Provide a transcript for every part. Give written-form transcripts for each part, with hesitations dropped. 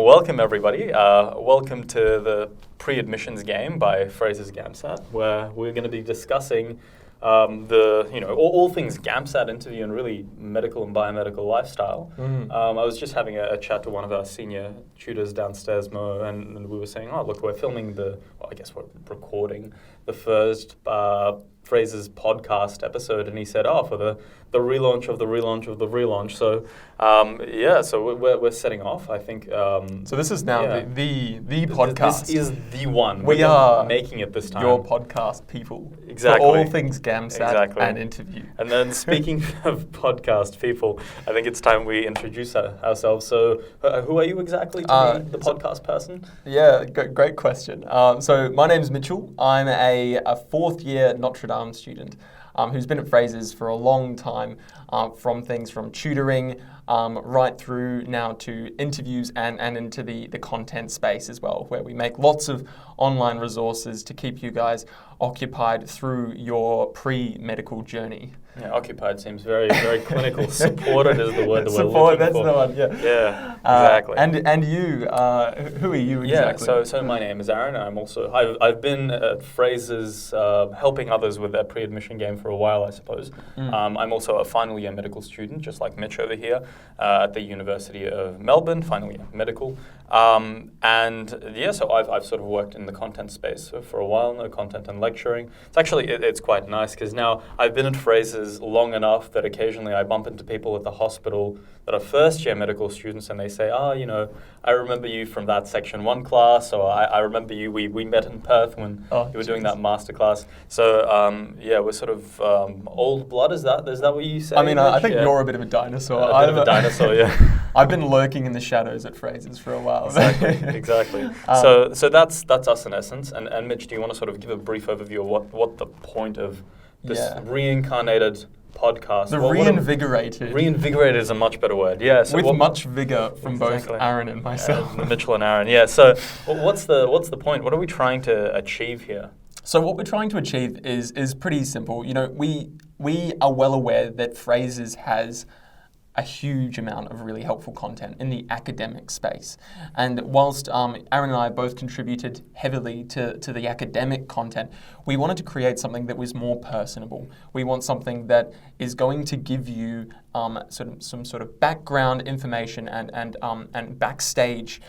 welcome everybody. Welcome to the pre-admissions game by Fraser's Gamsat, where we're going to be discussing all things Gamsat interview and really medical and biomedical lifestyle. I was just having a chat to one of our senior tutors downstairs, Mo, and we were saying, look, we're filming we're recording the first Fraser's podcast episode, and he said, for the relaunch of the relaunch of the relaunch. So, so we're setting off, I think. So this is now the podcast. This is the one. We are making it this time. Your podcast people. Exactly. For all things Gamsat and interview. And then speaking of podcast people, I think it's time we introduce ourselves. So who are you exactly to be the podcast person? Yeah, great question. So my name's Mitchell. I'm a fourth year Notre Dame student who's been at Fraser's for a long time, from things from tutoring right through now to interviews and into the content space as well, where we make lots of online resources to keep you guys occupied through your pre-medical journey. Yeah, occupied seems very, very clinical. Supported is the word that we're looking for. That's the one, yeah. Yeah, exactly. And you, who are you exactly? Yeah, so my name is Aaron. I've been at Fraser's helping others with their pre-admission game for a while, I suppose. I'm also a final year medical student, just like Mitch over here, at the University of Melbourne, final year medical. So I've sort of worked in the content space for a while now, content and lecturing. It's quite nice because now I've been at Fraser's long enough that occasionally I bump into people at the hospital that are first year medical students, and they say, I remember you from that section 1 class, or I remember you, we met in Perth when you were doing that master class. So we're sort of old blood, is that what you say? I mean, I think you're a bit of a dinosaur. A bit of a dinosaur, yeah. I've been lurking in the shadows at Fraser's for a while. Exactly. So that's us in essence. And Mitch, do you want to sort of give a brief overview of what the point of this reincarnated podcast? Reinvigorated. Reinvigorated is a much better word. Yeah. So with much vigor from both Aaron and myself. Mitchell and Aaron. Yeah. So what's the point? What are we trying to achieve here? So what we're trying to achieve is pretty simple. We are well aware that Fraser's has a huge amount of really helpful content in the academic space. And whilst Aaron and I both contributed heavily to the academic content, we wanted to create something that was more personable. We want something that is going to give you some sort of background information and backstage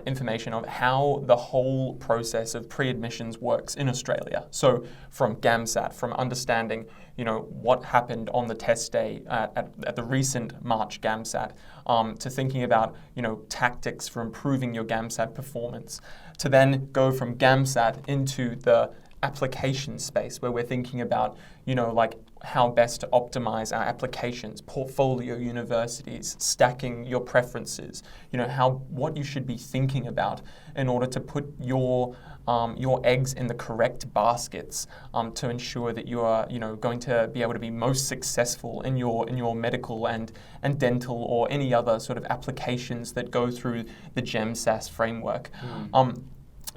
information of how the whole process of pre-admissions works in Australia. So from Gamsat, from understanding what happened on the test day at the recent March Gamsat, to thinking about, tactics for improving your Gamsat performance, to then go from Gamsat into the application space where we're thinking about, how best to optimize our applications, portfolio universities, stacking your preferences, what you should be thinking about in order to put your eggs in the correct baskets to ensure that you are, going to be able to be most successful in your medical and dental or any other sort of applications that go through the GemSAS framework.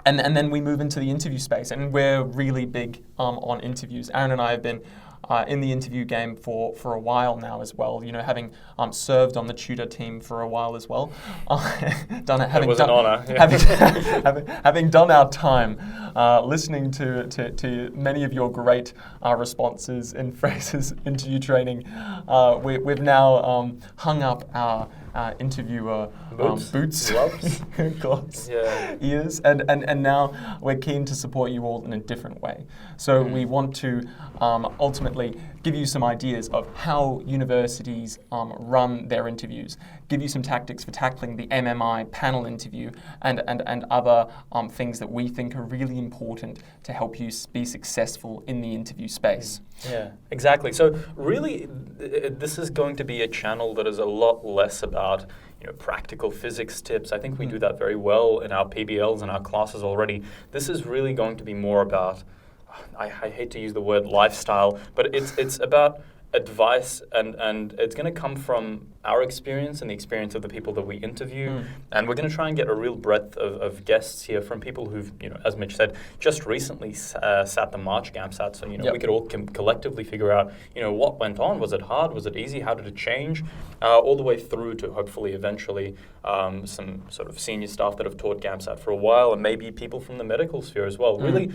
And then we move into the interview space, and we're really big on interviews. Aaron and I have been in the interview game for a while now as well, having served on the tutor team for a while as well. An honour. Yeah. having done our time, listening to many of your great responses in Fraser's interview training, we've now hung up our interviewer boots, gloves, ears, and now we're keen to support you all in a different way. So we want to ultimately give you some ideas of how universities run their interviews, give you some tactics for tackling the MMI panel interview and other things that we think are really important to help you be successful in the interview space. Yeah, exactly. So really, this is going to be a channel that is a lot less about practical physics tips. I think we do that very well in our PBLs and our classes already. This is really going to be more about, I hate to use the word lifestyle, but it's about advice, and it's going to come from our experience and the experience of the people that we interview. And we're going to try and get a real breadth of guests here from people who've, as Mitch said, just recently sat the March Gamsat. So, we could all collectively figure out, what went on. Was it hard? Was it easy? How did it change? All the way through to hopefully eventually some sort of senior staff that have taught Gamsat for a while, and maybe people from the medical sphere as well. Really,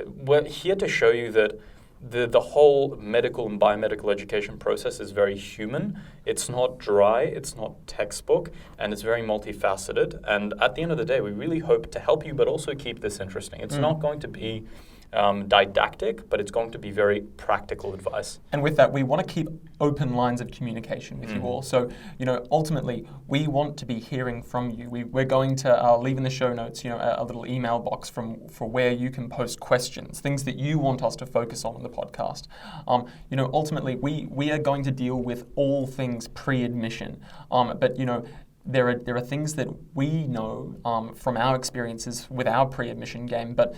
we're here to show you that the whole medical and biomedical education process is very human. It's not dry, it's not textbook, and it's very multifaceted. And at the end of the day, we really hope to help you, but also keep this interesting. It's not going to be didactic, but it's going to be very practical advice. And with that, we want to keep open lines of communication with you all. So, ultimately, we want to be hearing from you. We're going to leave in the show notes, a little email box for where you can post questions, things that you want us to focus on in the podcast. Ultimately, we are going to deal with all things pre-admission, but there are things that we know from our experiences with our pre-admission game, but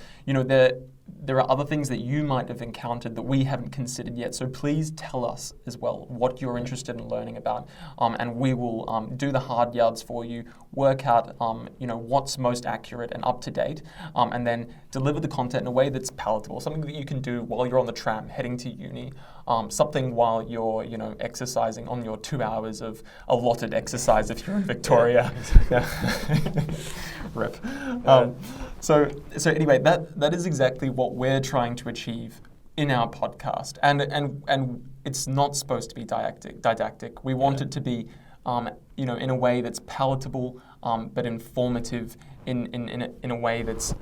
there are other things that you might have encountered that we haven't considered yet. So please tell us as well what you're interested in learning about, and we will do the hard yards for you, work out what's most accurate and up to date, and then deliver the content in a way that's palatable, something that you can do while you're on the tram heading to uni, something while you're exercising on your 2 hours of allotted exercise if you're in Victoria. Rip. So anyway, that is exactly what we're trying to achieve in our podcast, and it's not supposed to be didactic. We want it to be, in a way that's palatable, but informative in a way that's,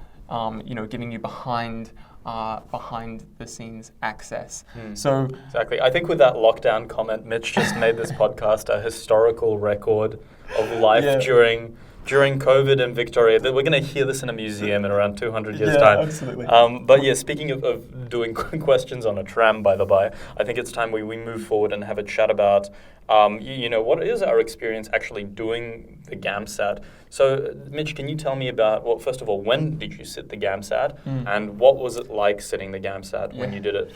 giving you behind the scenes access. So exactly. I think with that lockdown comment, Mitch just made this podcast a historical record of life during COVID in Victoria. We're going to hear this in a museum in around 200 years' time. Absolutely. But yeah, speaking of doing questions on a tram, by the by, I think it's time we move forward and have a chat about, what is our experience actually doing the Gamsat? So, Mitch, can you tell me about, well, first of all, when did you sit the Gamsat, and what was it like sitting the Gamsat when you did it?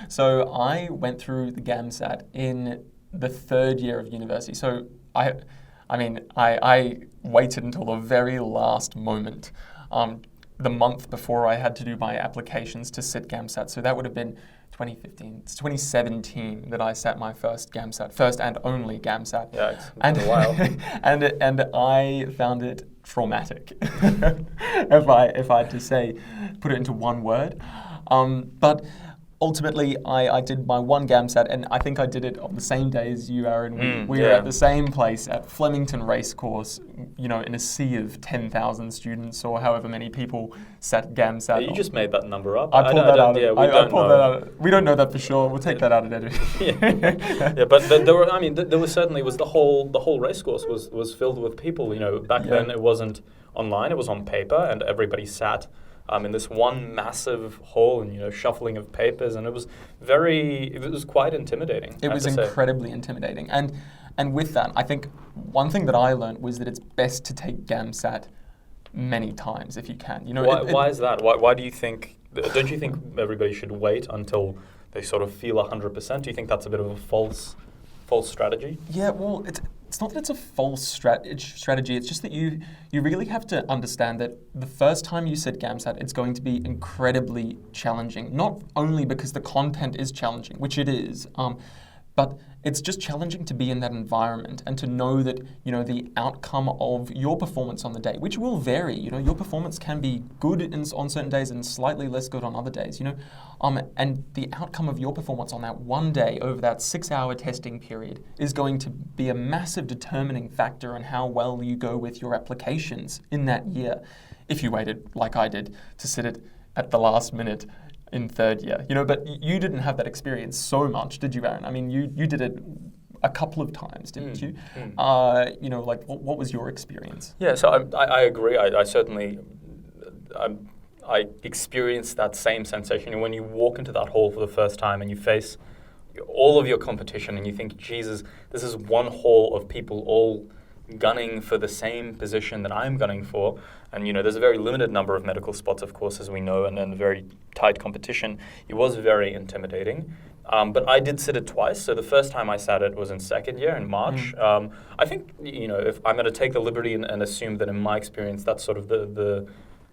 So, I went through the Gamsat in the third year of university. So, I waited until the very last moment, the month before I had to do my applications to sit Gamsat. So that would have been 2015. It's 2017 that I sat my first and only Gamsat. Yeah, it's been a while. and I found it traumatic, if I had to put it into one word. But ultimately, I did my one Gamsat, and I think I did it on the same day as you, Aaron. We were at the same place at Flemington Racecourse, in a sea of 10,000 students or however many people sat Gamsat. Yeah, you just made that number up. I pulled that out. Yeah, we don't know. That out. We don't know that for sure. We'll take that out of editing. Yeah, but there was certainly the whole racecourse was filled with people. Back then it wasn't online; it was on paper, and everybody sat in this one massive hall and shuffling of papers, and it was quite intimidating. It was incredibly intimidating, and with that, I think one thing that I learned was that it's best to take Gamsat many times if you can. Why is that? Why do you think? Don't you think everybody should wait until they sort of feel 100%? Do you think that's a bit of a false strategy? Yeah, well, it's not that it's a false strategy. It's just that you really have to understand that the first time you sit Gamsat, it's going to be incredibly challenging. Not only because the content is challenging, which it is, but it's just challenging to be in that environment and to know that, the outcome of your performance on the day, which will vary. Your performance can be good on certain days and slightly less good on other days, and the outcome of your performance on that one day over that 6-hour testing period is going to be a massive determining factor on how well you go with your applications in that year. If you waited, like I did, to sit it at the last minute in third year, but you didn't have that experience so much, did you, Aaron? I mean, you did it a couple of times, didn't you? What was your experience? Yeah, so I agree. I certainly, I experienced that same sensation. When you walk into that hall for the first time and you face all of your competition and you think, Jesus, this is one hall of people all gunning for the same position that I'm gunning for. And, there's a very limited number of medical spots, of course, as we know, and then very tight competition. It was very intimidating. But I did sit it twice. So the first time I sat it was in second year in March. I think, if I'm going to take the liberty and assume that in my experience, that's sort of the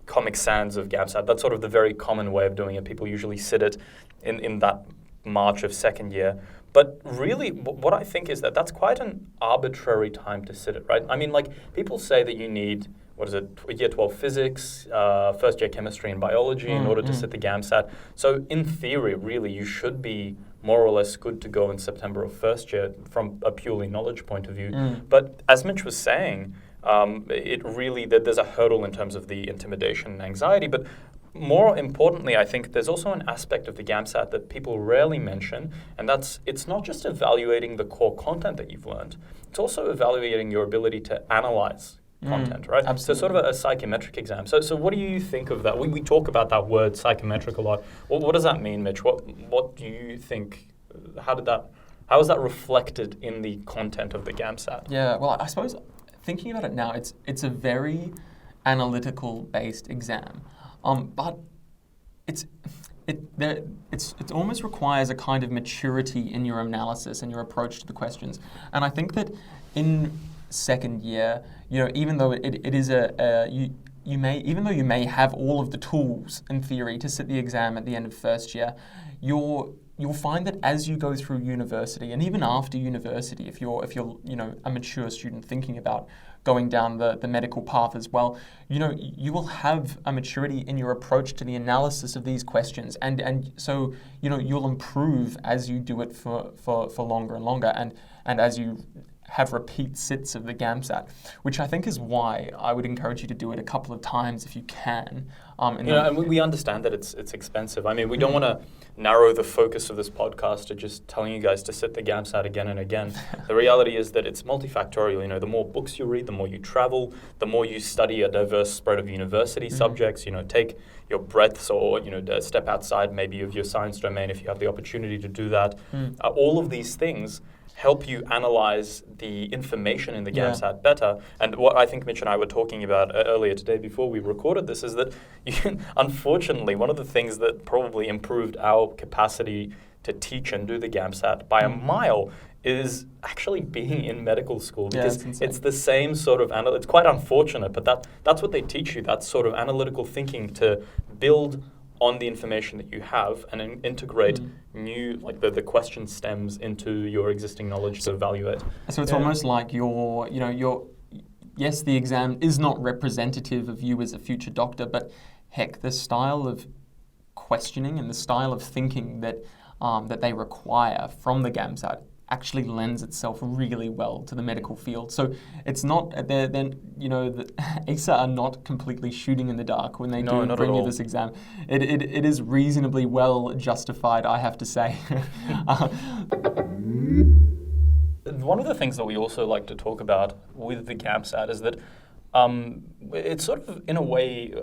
Comic Sans of Gamsat. That's sort of the very common way of doing it. People usually sit it in that March of second year. But really, what I think is that that's quite an arbitrary time to sit it, right? I mean, like, people say that you need, year 12 physics, first year chemistry and biology in order to sit the Gamsat. So in theory, really, you should be more or less good to go in September of first year from a purely knowledge point of view. But as Mitch was saying, there's a hurdle in terms of the intimidation and anxiety. But more importantly, I think there's also an aspect of the Gamsat that people rarely mention, and it's not just evaluating the core content that you've learned, it's also evaluating your ability to analyze content, right? Absolutely. So sort of a psychometric exam. So what do you think of that? We talk about that word psychometric a lot. What does that mean, Mitch? What do you think? How is that reflected in the content of the Gamsat? Yeah, well, I suppose thinking about it now, it's a very analytical based exam. But it almost requires a kind of maturity in your analysis and your approach to the questions. And I think that in second year, even though it is even though you may have all of the tools in theory to sit the exam at the end of first year, you'll find that as you go through university, and even after university, if you're a mature student thinking about going down the medical path as well, you will have a maturity in your approach to the analysis of these questions, and so you'll improve as you do it for longer and longer, and as you have repeat sits of the Gamsat, which I think is why I would encourage you to do it a couple of times if you can. And we understand that it's expensive. I mean, we don't want to narrow the focus of this podcast to just telling you guys to sit the Gamsat again and again. The reality is that it's multifactorial. The more books you read, the more you travel, the more you study a diverse spread of university subjects. Take your breadths or step outside maybe of your science domain if you have the opportunity to do that. All of these things help you analyze the information in the Gamsat better. And what I think Mitch and I were talking about earlier today before we recorded this is that, unfortunately, one of the things that probably improved our capacity to teach and do the Gamsat by a mile is actually being in medical school, because it's the same sort of it's quite unfortunate, but that's what they teach you, that sort of analytical thinking to build on the information that you have and integrate new, the question stems into your existing knowledge to evaluate. So it's almost like yes, the exam is not representative of you as a future doctor, but heck, the style of questioning and the style of thinking that they require from the Gamsat actually lends itself really well to the medical field. So it's not, the ASA are not completely shooting in the dark when they bring you this exam. It is reasonably well justified, I have to say. One of the things that we also like to talk about with the Gamsat is that it's sort of, in a way,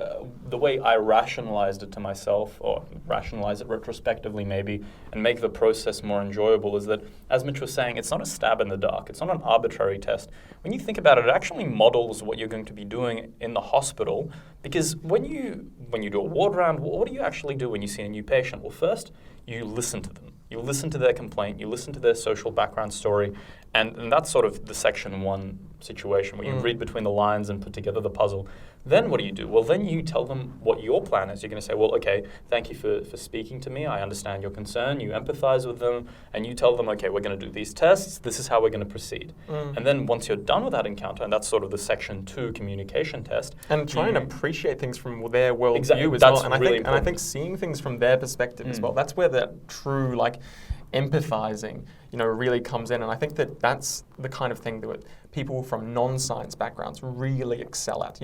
the way I rationalized it to myself, or rationalize it retrospectively maybe, and make the process more enjoyable, is that, as Mitch was saying, it's not a stab in the dark. It's not an arbitrary test. When you think about it, it actually models what you're going to be doing in the hospital, because when you do a ward round, what do you actually do when you see a new patient? Well, first, you listen to them. You listen to their complaint, you listen to their social background story, and that's sort of the section one situation where you read between the lines and put together the puzzle. Then what do you do? Well, then you tell them what your plan is. You're going to say, well, okay, thank you for speaking to me. I understand your concern. You empathize with them, and you tell them, okay, we're going to do these tests. This is how we're going to proceed. And then once you're done with that encounter, and that's sort of the section 2 communication test. And try and appreciate things from their worldview as that's well. And really I think seeing things from their perspective as well, that's where the true, empathizing, really comes in. And I think that that's the kind of thing that people from non-science backgrounds really excel at.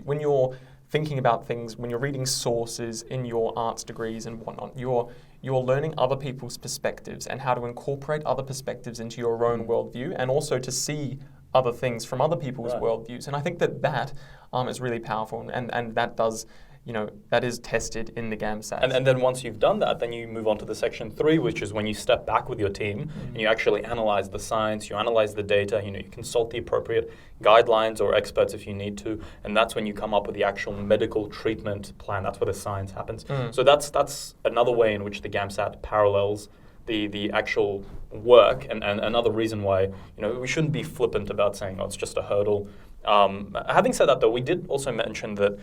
When you're thinking about things, when you're reading sources in your arts degrees and whatnot, you're learning other people's perspectives and how to incorporate other perspectives into your own worldview, and also to see other things from other people's worldviews. And I think that is really powerful, and that does, that is tested in the Gamsat. And then once you've done that, then you move on to the section 3, which is when you step back with your team and you actually analyze the science, you analyze the data, you consult the appropriate guidelines or experts if you need to, and that's when you come up with the actual medical treatment plan. That's where the science happens. So that's another way in which the Gamsat parallels the actual work, and another reason why we shouldn't be flippant about saying, oh, it's just a hurdle. Having said that, though, we did also mention that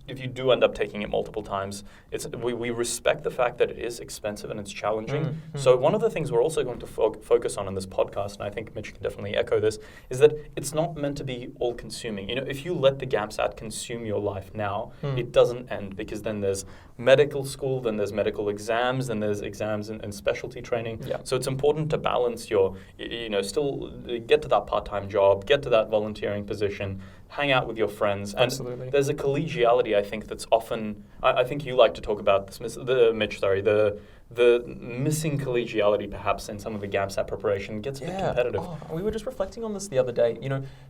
if you do end up taking it multiple times, we respect the fact that it is expensive and it's challenging. So one of the things we're also going to focus on in this podcast, and I think Mitch can definitely echo this, is that it's not meant to be all-consuming. If you let the Gamsat consume your life now, it doesn't end, because then there's medical school, then there's medical exams, then there's exams and specialty training. Yeah. So it's important to balance your, still get to that part-time job, get to that volunteering position, hang out with your friends. And Absolutely. there's a collegiality, I think, that's often, I think you like to talk about this, Mitch, the missing collegiality perhaps in some of the Gamsat preparation gets a bit competitive. Oh, we were just reflecting on this the other day,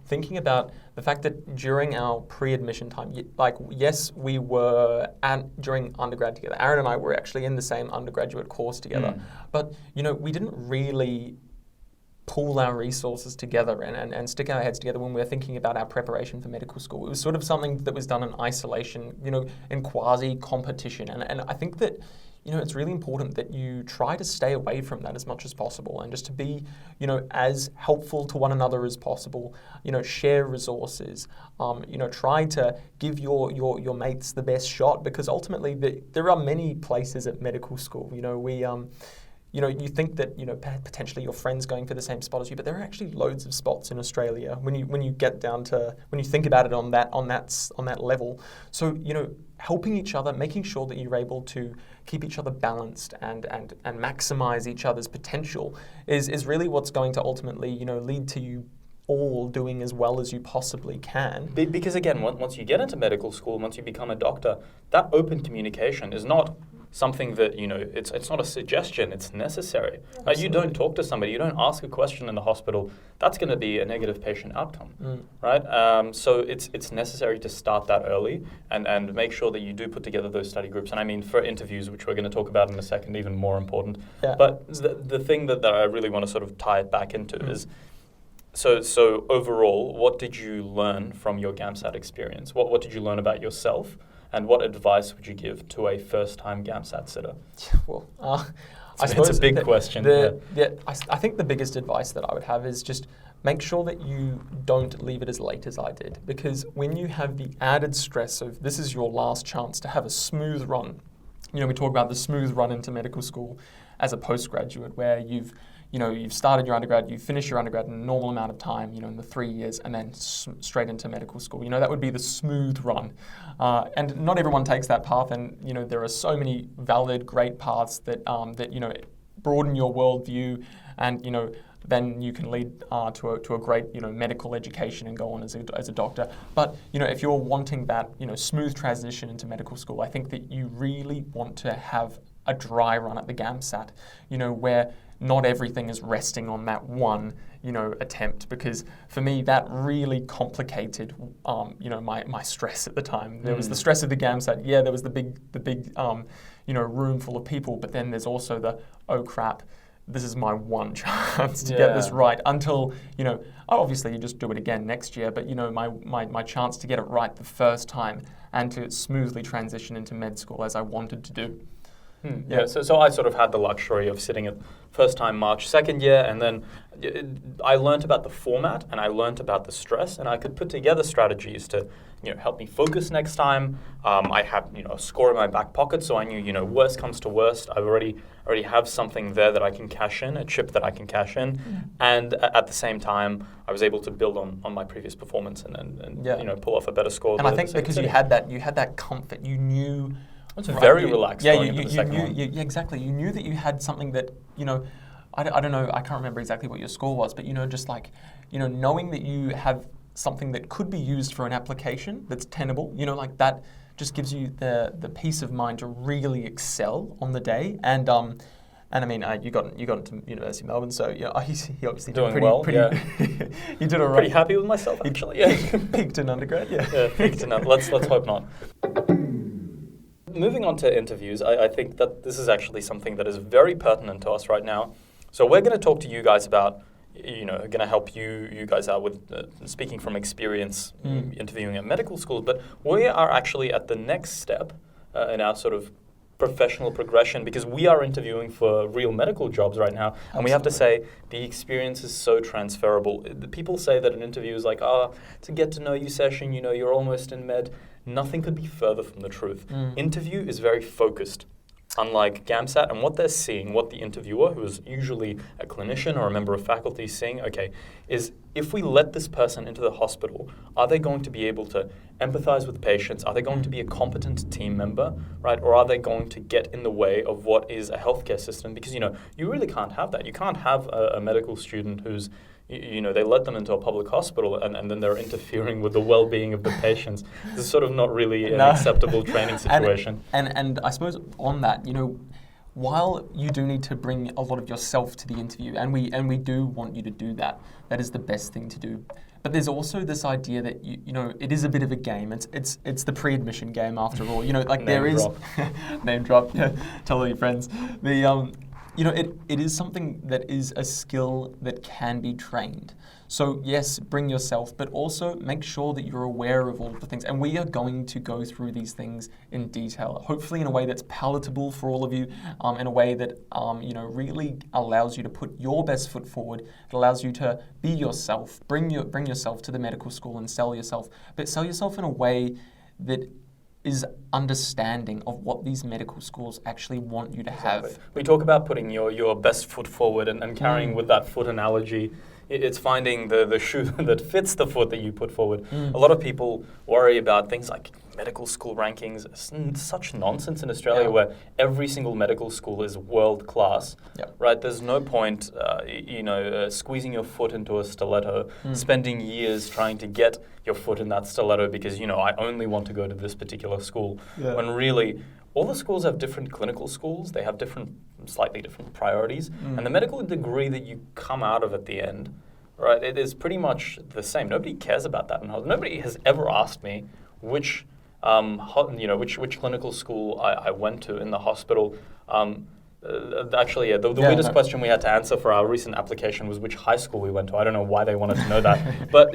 thinking about the fact that during our pre-admission time, yes, we were during undergrad together. Aaron and I were actually in the same undergraduate course together, but, we didn't really pool our resources together and stick our heads together when we were thinking about our preparation for medical school. It was sort of something that was done in isolation, in quasi-competition. And I think that, it's really important that you try to stay away from that as much as possible, and just to be, as helpful to one another as possible, share resources, try to give your mates the best shot, because ultimately there are many places at medical school. You think that potentially your friend's going for the same spot as you, but there are actually loads of spots in Australia when you get down to, when you think about it on that level. So helping each other, making sure that you're able to keep each other balanced and maximize each other's potential is really what's going to ultimately lead to you all doing as well as you possibly can. Because again, once you get into medical school, once you become a doctor, that open communication is not something that, it's not a suggestion, it's necessary. You don't talk to somebody, you don't ask a question in the hospital, that's going to be a negative patient outcome, right? So it's necessary to start that early and make sure that you do put together those study groups. And I mean, for interviews, which we're going to talk about in a second, even more important. Yeah. But the thing that I really want to sort of tie it back into is, so overall, what did you learn from your Gamsat experience? What did you learn about yourself? And what advice would you give to a first-time Gamsat sitter? Well, I suppose it's a big question. I think the biggest advice that I would have is just make sure that you don't leave it as late as I did. Because when you have the added stress of this is your last chance to have a smooth run, we talk about the smooth run into medical school as a postgraduate, where you've started your undergrad, you finish your undergrad in a normal amount of time, in the 3 years, and then straight into medical school. That would be the smooth run. And not everyone takes that path, and, there are so many valid, great paths that broaden your worldview, and, then you can lead to a great, medical education and go on as a doctor. But, if you're wanting that, smooth transition into medical school, I think that you really want to have a dry run at the Gamsat, where not everything is resting on that one, attempt. Because for me, that really complicated, my stress at the time. There was the stress of the Gamsat. Yeah, there was the big, room full of people. But then there's also the, oh crap, this is my one chance to get this right. Until, obviously you just do it again next year. But my chance to get it right the first time and to smoothly transition into med school as I wanted to do. Yeah, so I sort of had the luxury of sitting at first time March, second year, and then I learnt about the format and I learnt about the stress, and I could put together strategies to help me focus next time. I had a score in my back pocket, so I knew worst comes to worst, I already have something there that I can cash in, a chip that I can cash in, and at the same time I was able to build on my previous performance and pull off a better score. And I think because you had that comfort, you knew. It's very relaxed. Yeah, exactly. You knew that you had something that, I don't know, I can't remember exactly what your score was, but, just like, knowing that you have something that could be used for an application that's tenable, like that just gives you the peace of mind to really excel on the day. And I mean, you got into University of Melbourne, so he obviously doing did well. Yeah. You did all right. Pretty happy with myself, actually. Yeah, peaked in undergrad. Yeah, peaked in. Let's hope not. Moving on to interviews, I think that this is actually something that is very pertinent to us right now. So we're going to talk to you guys about, going to help you guys out with speaking from experience interviewing at medical schools. But we are actually at the next step in our sort of professional progression, because we are interviewing for real medical jobs right now, and we have to say the experience is so transferable. The people say that an interview is like, it's a get to know you session, you're almost in med. Nothing could be further from the truth. Interview is very focused. Unlike Gamsat, and what they're seeing, what the interviewer, who is usually a clinician or a member of faculty, is seeing, is if we let this person into the hospital, are they going to be able to empathize with patients? Are they going to be a competent team member, right? Or are they going to get in the way of what is a healthcare system? Because, you really can't have that. You can't have a medical student who's they let them into a public hospital and then they're interfering with the well-being of the patients. This is sort of not really an acceptable training situation. And I suppose on that, while you do need to bring a lot of yourself to the interview, and we do want you to do that, that is the best thing to do. But there's also this idea that it is a bit of a game. It's the pre-admission game after all. There is name drop. Yeah, tell all your friends. It is something that is a skill that can be trained. So yes, bring yourself, but also make sure that you're aware of all of the things. And we are going to go through these things in detail, hopefully in a way that's palatable for all of you, in a way that really allows you to put your best foot forward. It allows you to be yourself, bring yourself to the medical school and sell yourself, but sell yourself in a way that is understanding of what these medical schools actually want you to have. We talk about putting your best foot forward and carrying with that foot analogy. It's finding the shoe that fits the foot that you put forward. A lot of people worry about things like medical school rankings. It's such nonsense in Australia where every single medical school is world class, right? There's no point, squeezing your foot into a stiletto, spending years trying to get your foot in that stiletto because, I only want to go to this particular school. When really, all the schools have different clinical schools. They have slightly different priorities. And the medical degree that you come out of at the end, right, it is pretty much the same. Nobody cares about that. Nobody has ever asked me which clinical school I went to in the hospital. The weirdest question we had to answer for our recent application was which high school we went to. I don't know why they wanted to know that, but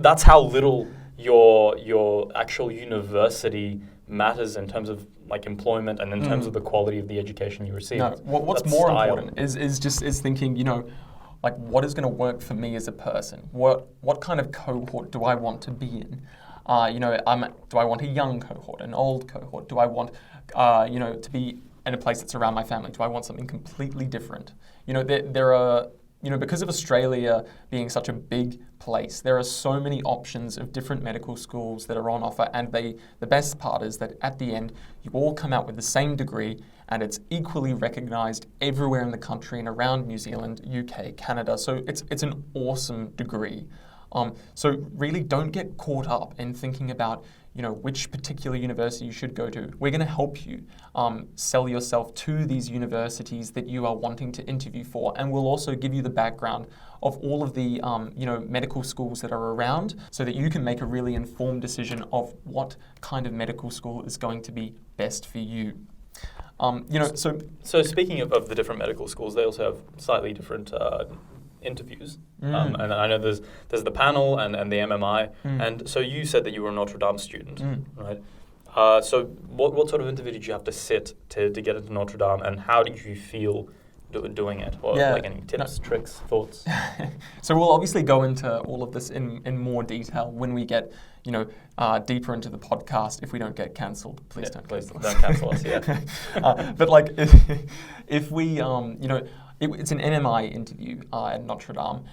that's how little your actual university matters in terms of employment and in terms of the quality of the education you receive. No, what's more important is thinking, what is going to work for me as a person? What kind of cohort do I want to be in? Do I want a young cohort, an old cohort? Do I want, to be in a place that's around my family? Do I want something completely different? There are, because of Australia being such a big place, there are so many options of different medical schools that are on offer, and the best part is that at the end, you all come out with the same degree, and it's equally recognised everywhere in the country and around New Zealand, UK, Canada. So it's an awesome degree. So really don't get caught up in thinking about which particular university you should go to. We're going to help you sell yourself to these universities that you are wanting to interview for, and we'll also give you the background of all of the medical schools that are around, so that you can make a really informed decision of what kind of medical school is going to be best for you. So speaking of the different medical schools, they also have slightly different interviews, and I know there's the panel and the MMI, and so you said that you were a Notre Dame student, right? So what sort of interview did you have to sit to get into Notre Dame, and how did you feel doing it? Or any tips, tricks, thoughts? So we'll obviously go into all of this in more detail when we get deeper into the podcast. If we don't get cancelled, please don't cancel us. But if we it's an NMI interview at Notre Dame.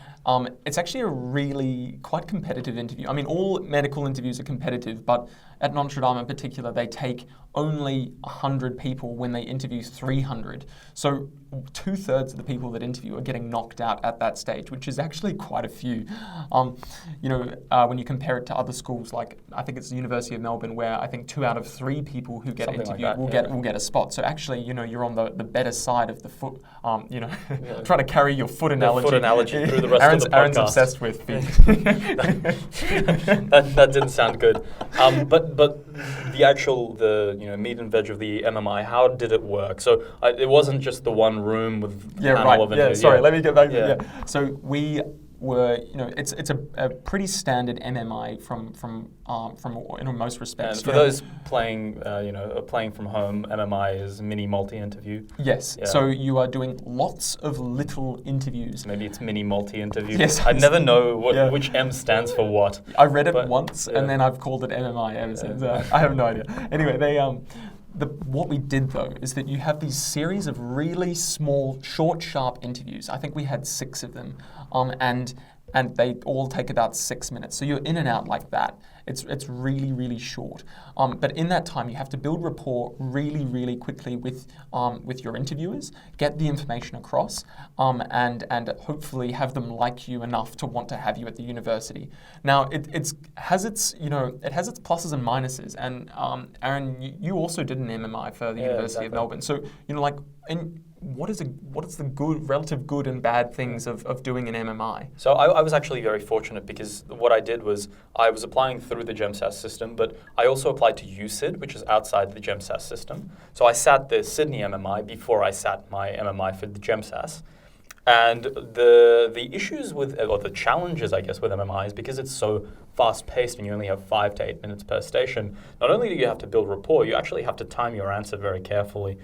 It's actually a really quite competitive interview. I mean, all medical interviews are competitive, but at Notre Dame in particular, they take only 100 people when they interview 300. So 2/3 of the people that interview are getting knocked out at that stage, which is actually quite a few. When you compare it to other schools, like I think it's the University of Melbourne, where I think 2 out of 3 people who get interviewed will get a spot. So actually, you're on the better side of the foot. Trying to carry your foot analogy. The foot analogy through the rest of the podcast. Aaron's obsessed with feet. that didn't sound good. But the actual meat and veg of the MMI, how did it work? So it wasn't just the one room with panel of interviews. Sorry, let me get back to that. So we were, it's a pretty standard MMI from most respects. And for those playing, playing from home, MMI is mini multi-interview. Yes. Yeah. So you are doing lots of little interviews. Maybe it's mini multi-interview. Yes. I never know which M stands for what. I read it once, and then I've called it MMI ever since. I have no idea. Anyway, what we did though is that you have these series of really small, short, sharp interviews. I think we had 6 of them, and they all take about 6 minutes. So you're in and out like that. It's really, really short. But in that time, you have to build rapport really, really quickly with your interviewers, get the information across, and hopefully have them like you enough to want to have you at the university. Now, it has its pluses and minuses. And Aaron, you also did an MMI for the University of Melbourne. So what is the relative good and bad things of doing an MMI? So I was actually very fortunate because what I did was I was applying through the Gamsat system, but I also applied to USyd, which is outside the Gamsat system. So I sat the Sydney MMI before I sat my MMI for the Gamsat. And the issues or the challenges, I guess, with MMI is because it's so fast-paced and you only have 5 to 8 minutes per station. Not only do you have to build rapport, you actually have to time your answer very carefully.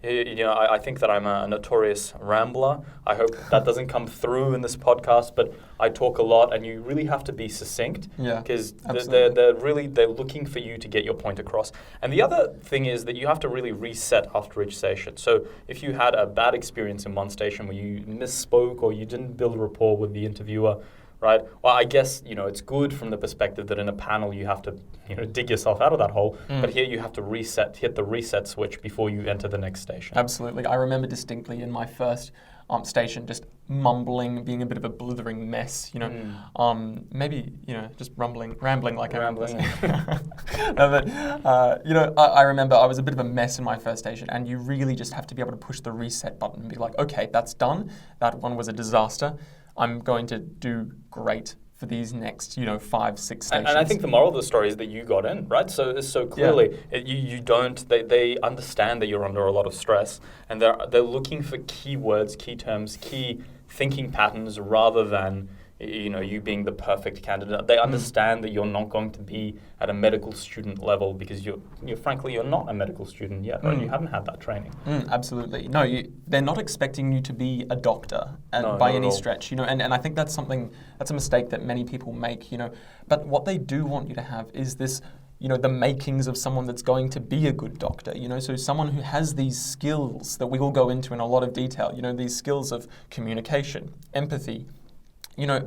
I think that I'm a notorious rambler. I hope that doesn't come through in this podcast, but I talk a lot, and you really have to be succinct because they're looking for you to get your point across. And the other thing is that you have to really reset after each station. So if you had a bad experience in one station where you misspoke or you didn't build rapport with the interviewer, right? Well, I guess, it's good from the perspective that in a panel you have to, dig yourself out of that hole. But here you have to hit the reset switch before you enter the next station. Absolutely. I remember distinctly in my first station just mumbling, being a bit of a blithering mess, maybe, just rambling like a rambling. I remember I was a bit of a mess in my first station, and you really just have to be able to push the reset button and be like, okay, that's done. That one was a disaster. I'm going to do great for these next, 5, 6 stations. And I think the moral of the story is that you got in, right? So clearly, they understand that you're under a lot of stress, and they're looking for keywords, key terms, key thinking patterns, rather than you being the perfect candidate. They understand that you're not going to be at a medical student level because you're not a medical student yet, right? You haven't had that training. Absolutely. No, they're not expecting you to be a doctor by any stretch, and I think that's a mistake that many people make, but what they do want you to have is this, the makings of someone that's going to be a good doctor, so someone who has these skills that we will go into in a lot of detail, these skills of communication, empathy,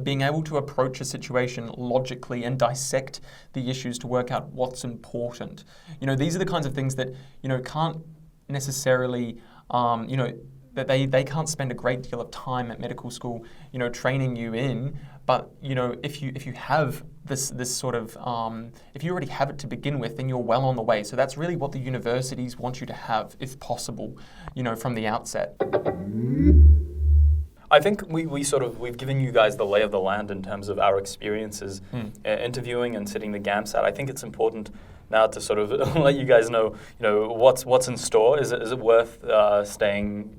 being able to approach a situation logically and dissect the issues to work out what's important. These are the kinds of things that, can't necessarily, that they can't spend a great deal of time at medical school, training you in. But, if you have this sort of, if you already have it to begin with, then you're well on the way. So that's really what the universities want you to have, if possible, from the outset. I think we've given you guys the lay of the land in terms of our experiences interviewing and sitting the Gamsat. I think it's important now to sort of let you guys know, what's in store. Is it worth staying,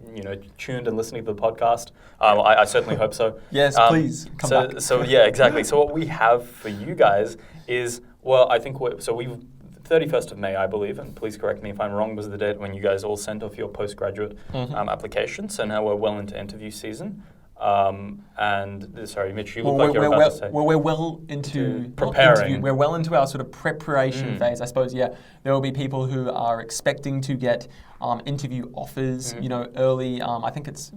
tuned and listening to the podcast? I certainly hope so. Yes, please come back. So yeah, exactly. So what we have for you guys is, I think we've 31st of May, I believe, and please correct me if I'm wrong, was the date when you guys all sent off your postgraduate applications. So now we're well into interview season. Sorry, Mitch, you look like you're about to say. Well, we're well into preparing. We're well into our sort of preparation phase, I suppose. Yeah, there will be people who are expecting to get interview offers. Early. I think it's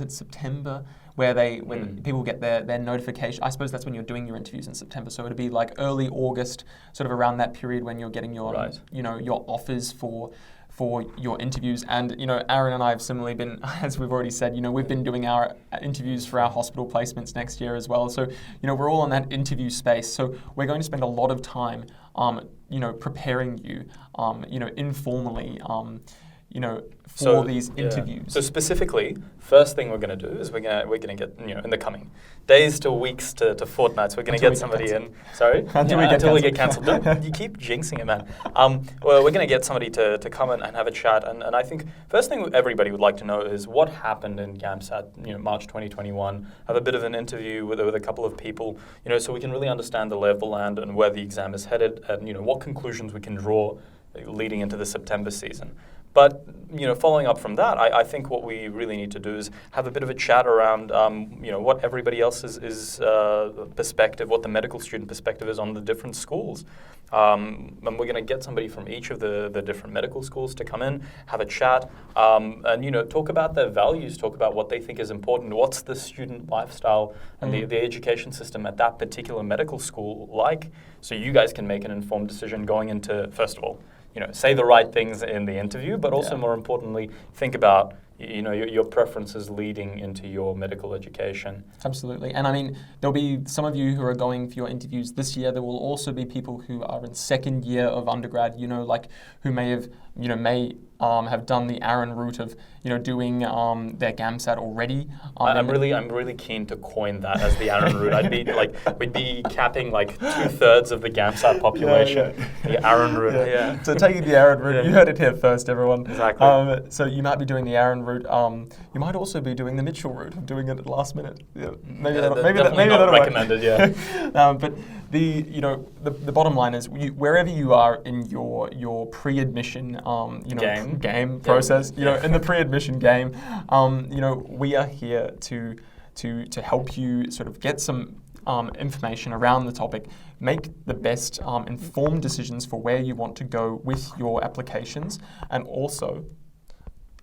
September, where when people get their notification. I suppose that's when you're doing your interviews in September. So it'll be like early August, sort of around that period when you're getting your your offers for your interviews. And, Aaron and I have similarly been, as we've already said, we've been doing our interviews for our hospital placements next year as well. So, we're all in that interview space. So we're going to spend a lot of time, preparing you, informally, for these interviews. So specifically, first thing we're going to do is we're going to get, in the coming days to weeks to fortnights, we're going to get somebody in. Sorry? Until we get cancelled. You keep jinxing it, man. Well, we're going to get somebody to come in and have a chat. And I think first thing everybody would like to know is what happened in Gamsat, March 2021. Have a bit of an interview with a couple of people, so we can really understand the lay of the land and where the exam is headed and, what conclusions we can draw leading into the September season. But, following up from that, I think what we really need to do is have a bit of a chat around, what everybody else's perspective, what the medical student perspective is on the different schools. And we're going to get somebody from each of the different medical schools to come in, have a chat, and, talk about their values, talk about what they think is important, what's the student lifestyle and the education system at that particular medical school like, so you guys can make an informed decision going into, first of all, say the right things in the interview, but also more importantly, think about, your preferences leading into your medical education. Absolutely. And I mean, there'll be some of you who are going for your interviews this year. There will also be people who are in second year of undergrad, who may have, have done the Aaron route of, doing their Gamsat already. I'm really keen to coin that as the Aaron route. I'd be we'd be capping 2/3 of the Gamsat population. The Aaron route. Yeah. So taking the Aaron route, you heard it here first, everyone. Exactly. So you might be doing the Aaron route. You might also be doing the Mitchell route of doing it at the last minute. Yeah. Maybe not recommended. Yeah. But the bottom line is wherever you are in your pre-admission game process, in the pre-admission game, we are here to help you sort of get some information around the topic, make the best informed decisions for where you want to go with your applications, and also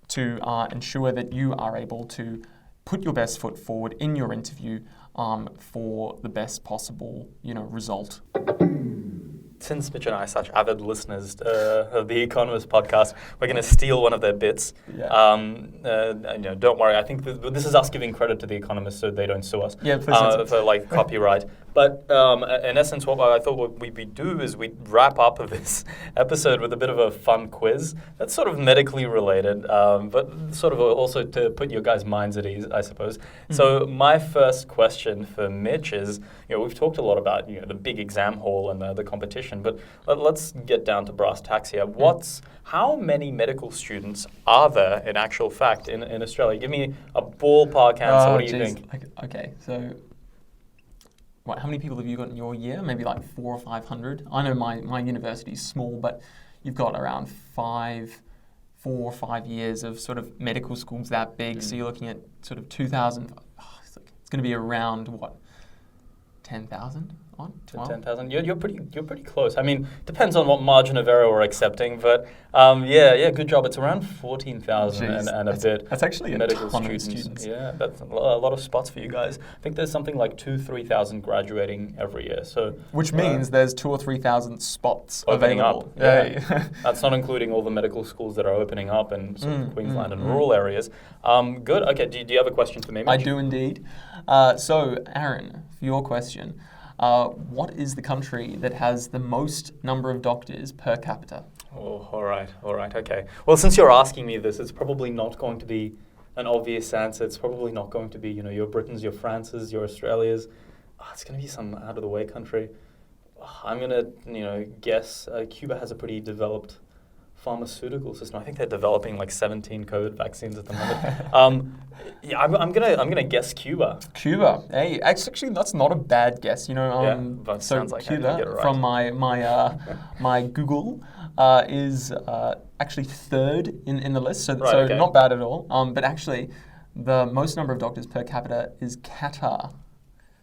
to ensure that you are able to put your best foot forward in your interview for the best possible, result. Since Mitch and I are such avid listeners of the Economist podcast, we're going to steal one of their bits. Yeah. Don't worry. I think this is us giving credit to the Economist so they don't sue us for copyright. But in essence, what I thought we'd do is we'd wrap up of this episode with a bit of a fun quiz that's sort of medically related, but sort of also to put your guys' minds at ease, I suppose. Mm-hmm. So my first question for Mitch is, we've talked a lot about the big exam hall and the competition, but let's get down to brass tacks here. How many medical students are there in actual fact in Australia? Give me a ballpark answer. What do you think? Okay, so how many people have you got in your year? Maybe 400 or 500. I know my university is small, but you've got around 4 or 5 years of sort of medical schools that big. So you're looking at sort of 2,000. It's going to be around 10,000? 10,000. You're pretty close. I mean, depends on what margin of error we're accepting, but good job. It's around 14,000 and a bit. That's actually medical a ton of students. Yeah, that's a lot of spots for you guys. I think there's something like 3,000 graduating every year. So which means there's 2,000 or 3,000 spots opening available. Up. Yeah. That's not including all the medical schools that are opening up in sort of Queensland and rural areas. Good. Okay. Do you have a question for me, Mitch? I do indeed. So, Aaron, for your question. What is the country that has the most number of doctors per capita? Oh, all right, okay. Well, since you're asking me this, it's probably not going to be an obvious answer. It's probably not going to be, your Britons, your Frances, your Australias. It's going to be some out-of-the-way country. I'm going to, guess Cuba has a pretty developed pharmaceutical system. I think they're developing 17 COVID vaccines at the moment. I'm gonna guess Cuba. Cuba. Hey, actually, that's not a bad guess. But so sounds like Cuba, I didn't get it right. From my Google, is actually third in the list. So not bad at all. But actually, the most number of doctors per capita is Qatar.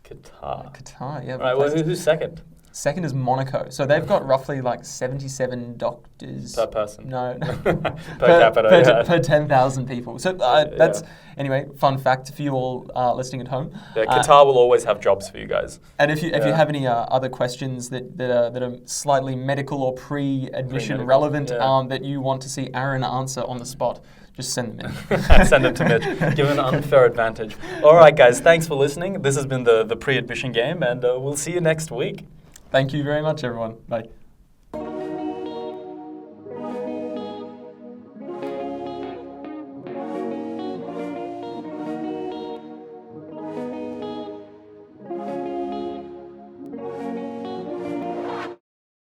Qatar, yeah. Right. Well, who's second? Second is Monaco. So they've got roughly 77 doctors. Per person? No. Per capita, per 10,000 people. So that's, anyway, fun fact for you all listening at home. Yeah, Qatar will always have jobs for you guys. And if you have any other questions that are slightly medical or pre-admission relevant that you want to see Aaron answer on the spot, just send them in. Send them to Mitch. Give an unfair advantage. All right, guys. Thanks for listening. This has been the pre-admission game, and we'll see you next week. Thank you very much, everyone. Bye.